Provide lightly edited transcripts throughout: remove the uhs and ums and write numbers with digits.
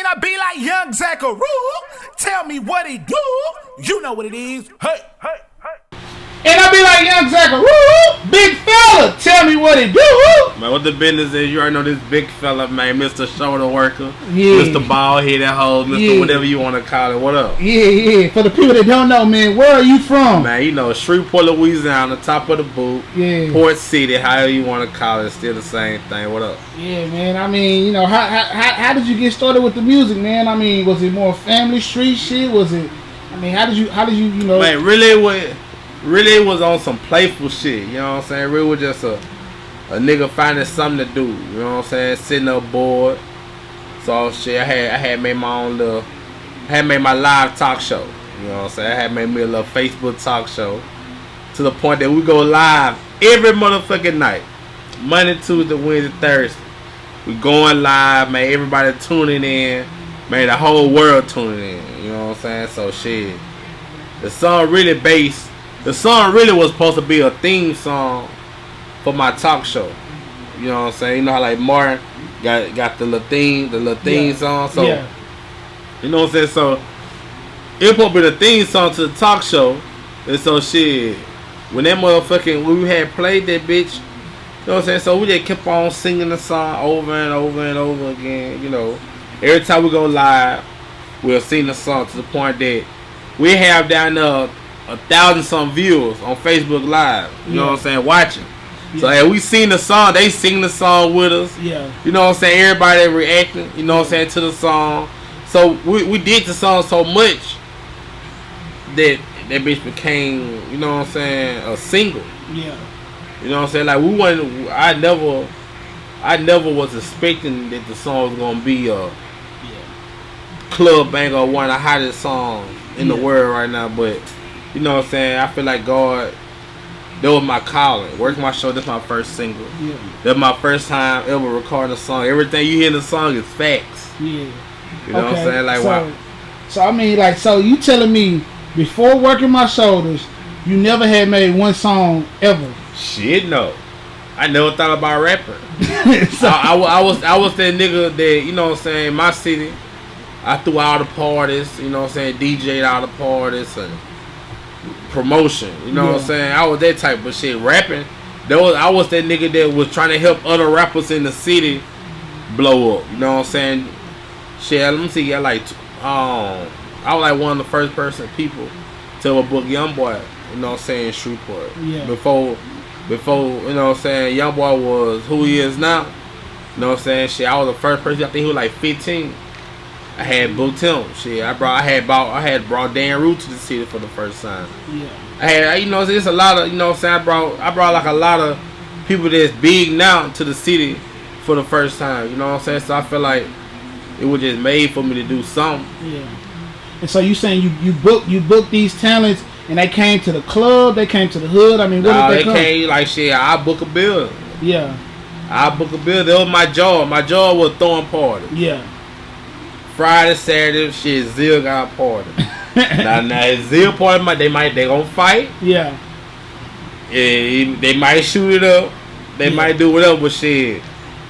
And I be like, Young Zackaroo, tell me what he do. You know what it is. Hey, hey, hey. And I be like, Young Zackaroo, big fella, tell me what he do. Man, what the business is, you already know this big fella, man, Mr. Shoulder Worker, yeah. Mr. Ball Headed Hoe, Mr. Whatever you want to call it. What up? Yeah. For the people that don't know, man, where are you from? Man, you know, Shreveport, Louisiana, top of the boot. Yeah. Port City, however you want to call it, still the same thing. What up? Yeah, man. I mean, you know, how did you get started with the music, man? I mean, was it more family street shit? Was it? I mean, how did you you know? Man, really was on some playful shit. You know what I'm saying? Really was just a nigga finding something to do. You know what I'm saying? Sitting up bored. So shit, I had made my own little, made my live talk show. You know what I'm saying? I had made me a little Facebook talk show to the point that we go live every motherfucking night, Monday, Tuesday, Wednesday, Thursday. We going live, man. Everybody tuning in, man. The whole world tuning in. You know what I'm saying? So shit, the song really was supposed to be a theme song for my talk show. You know what I'm saying? You know how like Martin got the little theme song. So you know what I'm saying? So it supposed to be the theme song to the talk show. And so shit, when we had played that bitch, you know what I'm saying? So we just kept on singing the song over and over and over again. You know, every time we go live, we'll sing the song to the point that we have down there 1,000-some viewers on Facebook Live. You know what I'm saying? Watching. Yeah. So hey, we sing the song, they sing the song with us. Yeah. You know what I'm saying? Everybody reacting, you know what I'm saying, to the song. So we did the song so much that bitch became, you know what I'm saying, a single. Yeah. You know what I'm saying? Like I never was expecting that the song was gonna be a club banger, one of the hottest songs in the world right now, but you know what I'm saying? I feel like God, that was my calling. Working my show, that's my first single. Yeah. That's my first time ever recording a song. Everything you hear in the song is facts. Yeah. You know what I'm saying? Like, wow. So I mean, like, so you telling me before Working My Shoulders, you never had made one song ever? Shit, no. I never thought about rapping. I was that nigga that, you know what I'm saying, in my city, I threw all the parties, you know what I'm saying, DJ'd all the parties and promotion, you know what I'm saying? I was that type of shit. Rapping, I was that nigga that was trying to help other rappers in the city blow up, you know what I'm saying? Shit, let me see, I was like one of the first people to book YoungBoy, you know what I'm saying, Shreveport. Yeah. Before, you know what I'm saying, YoungBoy was who he is now, you know what I'm saying? Shit, I was the first person, I think he was like 15. I had booked him. Shit, I had brought Dan Root to the city for the first time. Yeah. I had, you know, it's a lot of, you know what I'm saying, I brought like a lot of people that's big now to the city for the first time. You know what I'm saying? So I feel like it was just made for me to do something. Yeah. And so you saying you booked these talents and they came to the club, they came to the hood. I mean, what did they come? Came like shit. I book a bill. Yeah. I book a bill. That was my job. My job was throwing parties. Yeah. Friday, Saturday, shit, Zill got a party. now Zill party, they gonna fight. Yeah. They might shoot it up. They might do whatever, but shit,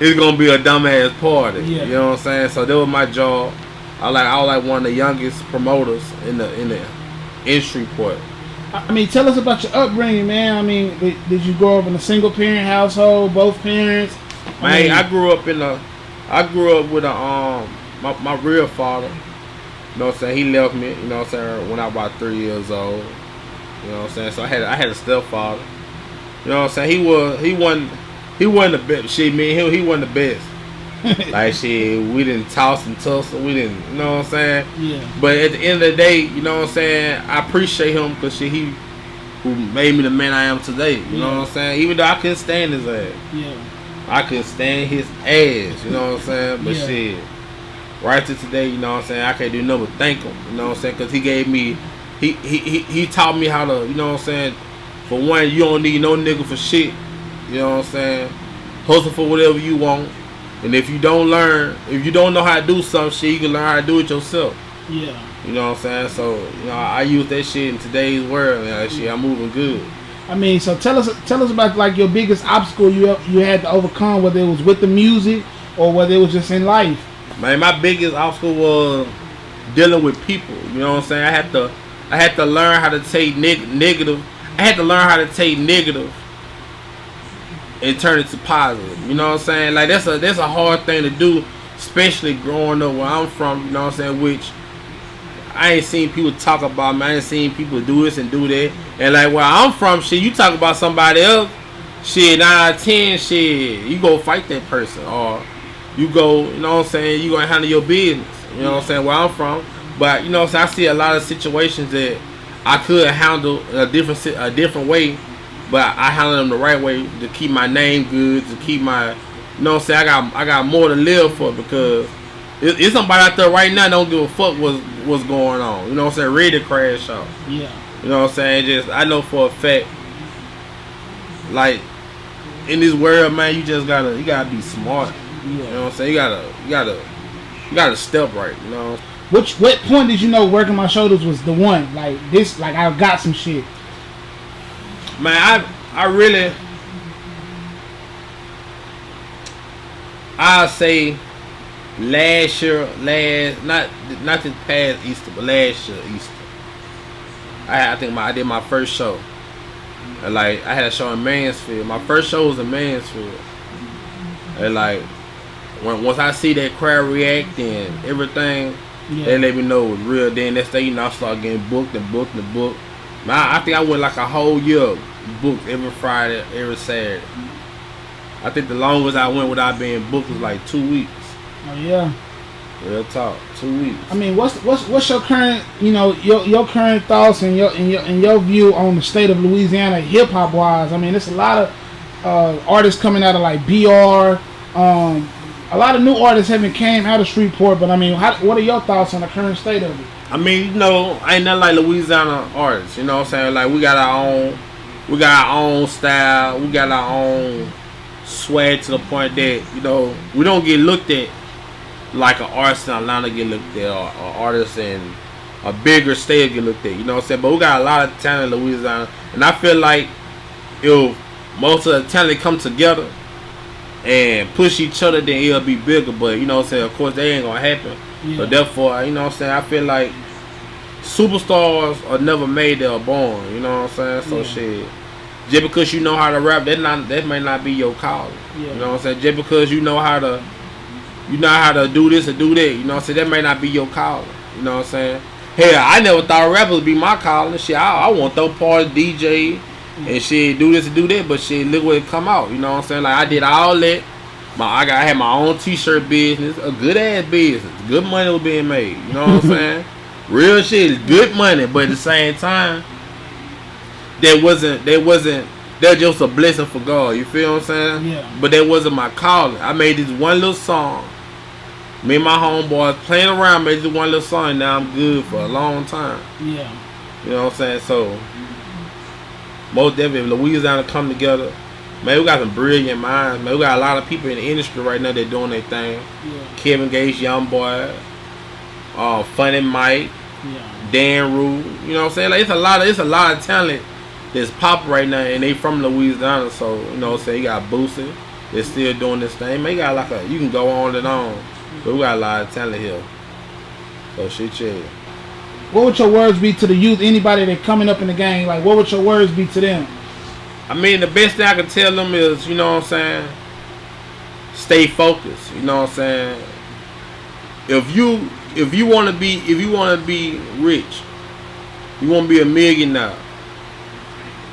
it's gonna be a dumbass party. Yeah. You know what I'm saying? So that was my job. I was like one of the youngest promoters in Shreveport. I mean, tell us about your upbringing, man. I mean, did you grow up in a single parent household, both parents? I grew up with my real father. You know what I'm saying? He left me, you know what I'm saying, when I was about 3 years old. You know what I'm saying? So I had a stepfather. You know what I'm saying? He wasn't the best. Shit, man, he wasn't the best. Like shit, we didn't toss and tussle. We didn't, you know what I'm saying? Yeah. But at the end of the day, you know what I'm saying, I appreciate him because he who made me the man I am today. You know what I'm saying? Even though I couldn't stand his ass. Yeah. I couldn't stand his ass. You know what I'm saying? But shit, right to today, you know what I'm saying, I can't do nothing but thank him. You know what I'm saying? Because he gave me, he taught me how to, you know what I'm saying. For one, you don't need no nigga for shit. You know what I'm saying? Hustle for whatever you want. And if you don't know how to do some shit, you can learn how to do it yourself. Yeah. You know what I'm saying? So, you know, I use that shit in today's world. And shit, I'm moving good. I mean, so tell us about like your biggest obstacle you had to overcome, whether it was with the music or whether it was just in life. Man, my biggest obstacle was dealing with people. You know what I'm saying? I had to learn how to take negative. I had to learn how to take negative and turn it to positive. You know what I'm saying? Like that's a hard thing to do, especially growing up where I'm from. You know what I'm saying? Which I ain't seen people talk about, man. I ain't seen people do this and do that. And like where I'm from, shit, you talk about somebody else, shit, 9 out of 10, shit, you go fight that person, or you go, you know what I'm saying, you gonna handle your business. You know what I'm saying? Where I'm from, but you know what I'm saying, I see a lot of situations that I could handle a different way, but I handle them the right way to keep my name good, to keep my, you know what I'm saying, I got more to live for, because it's somebody out there right now don't give a fuck what's going on. You know what I'm saying? Ready to crash out. Yeah. You know what I'm saying? Just I know for a fact, like in this world, man, you gotta be smart. Yeah. You know what I'm saying? You gotta step right. You know. What point did you know Working My Shoulders was the one? Like this, like I got some shit. Man, I'll say not this past Easter, but last year Easter. I think I did my first show. And like I had a show in Mansfield. My first show was in Mansfield. And like once I see that crowd react and everything, they let me know it was real. Then next day, you know, I started getting booked. Man, I think I went like a whole year booked every Friday, every Saturday. I think the longest I went without being booked was like 2 weeks. Oh yeah. Real talk, 2 weeks. I mean, what's your current, you know, your current thoughts and your view on the state of Louisiana hip hop wise? I mean, there's a lot of artists coming out of like BR. A lot of new artists haven't came out of Streetport, but I mean, what are your thoughts on the current state of it? I mean, you know, ain't nothing like Louisiana artists. You know what I'm saying? Like we got our own style. We got our own swag to the point that, you know, we don't get looked at like an artist in Atlanta get looked at, or artists in a bigger state get looked at. You know what I'm saying? But we got a lot of talent in Louisiana, and I feel like if most of the talent come together and push each other, then it'll be bigger. But you know what I'm saying? Of course, that ain't gonna happen. Yeah. So therefore, you know what I'm saying? I feel like superstars are never made; they're born. You know what I'm saying? So shit. Just because you know how to rap, that may not be your calling. Yeah. You know what I'm saying? Just because you know how to do this or do that, you know what I'm saying? That may not be your calling. You know what I'm saying? Hell, I never thought rappers would be my calling. Shit, I want to throw parties, DJ, and shit, do this and do that. But shit, look what it come out. You know what I'm saying? Like I did all that. I had my own t-shirt business, a good ass business. Good money was being made. You know what I'm saying? Real shit, good money. But at the same time, that was just a blessing for God. You feel what I'm saying? Yeah. But that wasn't my calling. I made this one little song. Me and my homeboys playing around, made this one little song, and now I'm good for a long time. Yeah. You know what I'm saying? So, most definitely, Louisiana come together. Man, we got some brilliant minds. Man, we got a lot of people in the industry right now that doing their thing. Yeah. Kevin Gates, Young Boy, Funny Mike, Dan Rue. You know what I'm saying? Like it's a lot of talent that's popping right now, and they from Louisiana. So you know what I'm saying? You got Boosie, they're still doing this thing. Man, you got you can go on and on. But we got a lot of talent here. So shit, yeah. What would your words be to the youth? Anybody that coming up in the game, like what would your words be to them? I mean, the best thing I can tell them is, you know what I'm saying, stay focused. You know what I'm saying. If you want to be rich, you want to be a millionaire,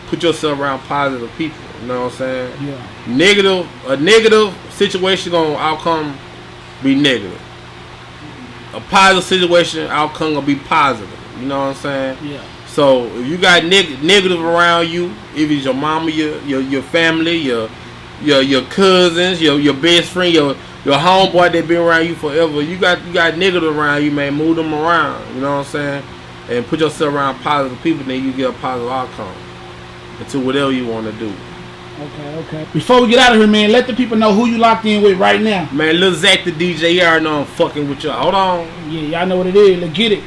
put yourself around positive people. You know what I'm saying. Yeah. A negative situation gonna outcome be negative. A positive situation outcome gonna be positive. You know what I'm saying. Yeah. So if you got negative around you, if it's your mama, your family, your cousins, your best friend, your homeboy that been around you forever, you got negative around you, man, move them around. You know what I'm saying? And put yourself around positive people, then you get a positive outcome into whatever you want to do. Okay. Before we get out of here, man, let the people know who you locked in with right now. Man, LilZacTheDJ, you already know I'm fucking with y'all. Hold on. Yeah, y'all know what it is. Let's get it.